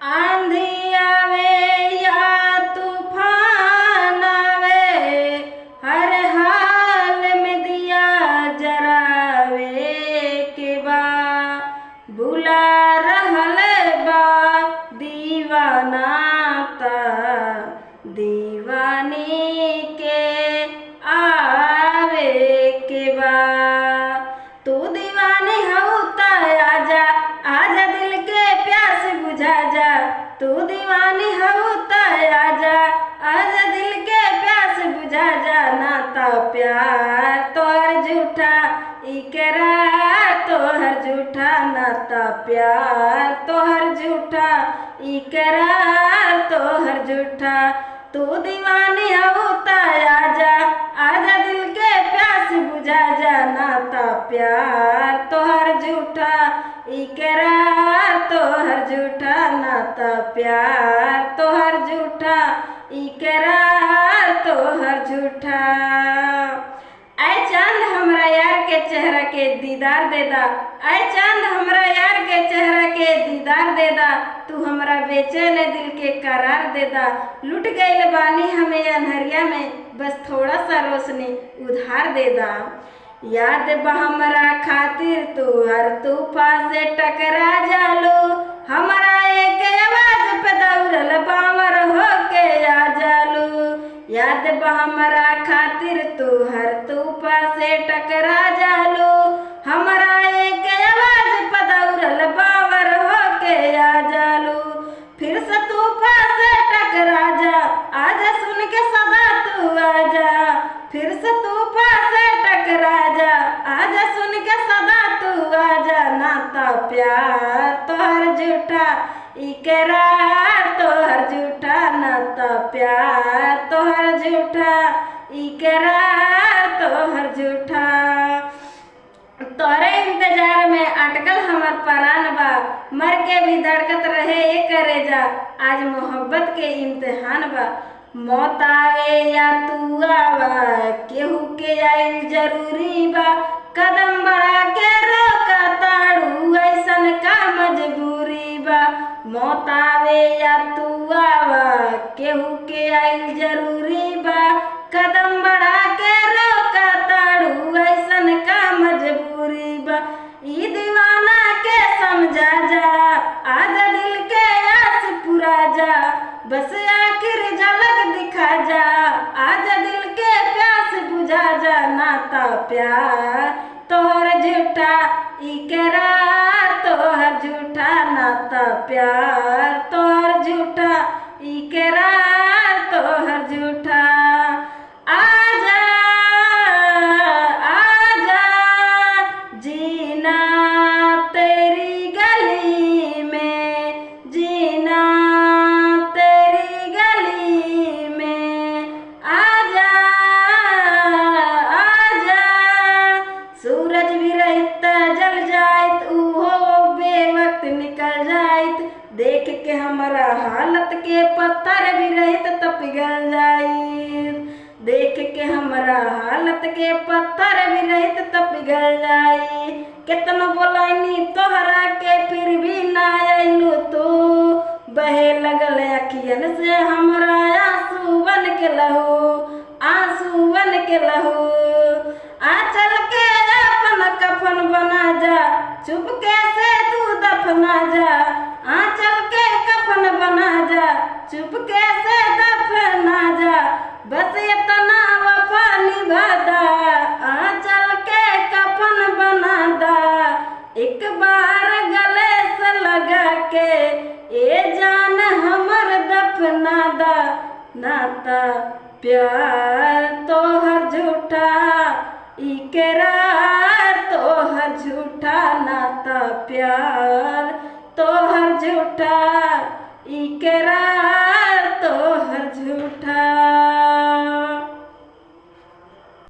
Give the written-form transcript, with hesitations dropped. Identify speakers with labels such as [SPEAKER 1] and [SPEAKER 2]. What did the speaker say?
[SPEAKER 1] आंधी आवे या तूफान आवे, हर हाल में दिया जरावे के बा। बुला रहल बा दीवाना ता दीवानी के आवे के बा। तू दीवानी हऊ ता आजा, आजा दिल के प्यास बुझा जा। तू दीवानी हऊ ता आजा, आजा दिल के प्यास बुझा जा। नाता प्यार तोहर झूठा, इकरार तोहर झूठा। नाता प्यार तोहर झूठा, इकरार तोहर झूठा। तू दीवानी हऊ ता आजा, आजा दिल के प्यास बुझा जा। नाता प्यार तोहर झूठा, इकरार तोहर झूठा। नाता प्यार तोहर झूठा, इकरार तोहर झूठा। ऐ चांद हमरा यार के चेहरा के दीदार दे दा। ऐ चांद हमरा यार के चेहरा के दीदार दे दा। तू हमरा बेचैन दिल के करार दे दा। लुट गइल बानी हमें अंधरिया में, बस थोड़ा सा रोशनी उधार दे दा। याद बा हमरा खातिर तू हर तूफान से टकरा जालो। हमरा एक आवाज पे दौड़ल बावर होके आ जालो। याद बा हमरा खातिर तू हर तूफान से टकरा जालो। हमरा एक आवाज पे दौड़ल बावर होके आ जालो। फिर से तूफान से टकरा जा, आजा सुन के सदा तू आजा। फिर से तूफान से टकरा जा, आजा सुन के सदा तू आजा। नाता प्यार तोहर झूठा, इकरार तोहर झूठा। नाता प्यार तोहर झूठा, इकरार तोहर झूठा। तोरे इंतजार में अटकल हमर परान बा, मर के भी धड़कत रहे ये करेजा। आज मोहब्बत के इम्तिहान बा। मौत आवे या तू आवा, केहू के आइल जरूरी बा। कदम बढ़ा के रोका ताड़ू, ऐसन का मजबूरी बा। मौत आवे या तू आवा, केहू के आइल जरूरी बा। कदम बढ़ा के रोका ताड़ू, ऐसन का मजबूरी बा। ई दीवाना के समझा जा, आजा दिल के आस पुरा जा। बस आखिर झलक दिखा जा, आजा दिल के प्यास बुझा जा। नाता प्यार तोहर झूठा, इकरार तोहर झूठा। नाता प्यार तोहर झूठा, इकरार तोहर झूठा। आजा आजा जीना तेरी गली में, जीना तेरी गली में। आजा आजा सूरज भी रहत जल जाइत, उहो बेवक्त निकल जाइत। देख के हमरा हालत के पत्थर भी रहत त पिघल जाइत। देख के हमरा हालत के पत्थर भी रहत त पिघल जाई। केतनो बोलाइनी तोहरा के फिर भी ना आइलू तू। बहे लगल अखियन से हमरा आंसू बन के लहू, आंसू बन के लहू। आंचल के अपन कफन बना जा, चुपके से तू दफना जा। आंचल के कफन बना जा, चुपके से दफना जा। बस इतना वफा निभा दा, आंचल के कफन बना दा। एक बार गले से लगा के ए जान हमर दफना दा। नाता प्यार तोहर झूठा, इकरार तोहर झूठा। नाता प्यार तोहर झूठा, इकरार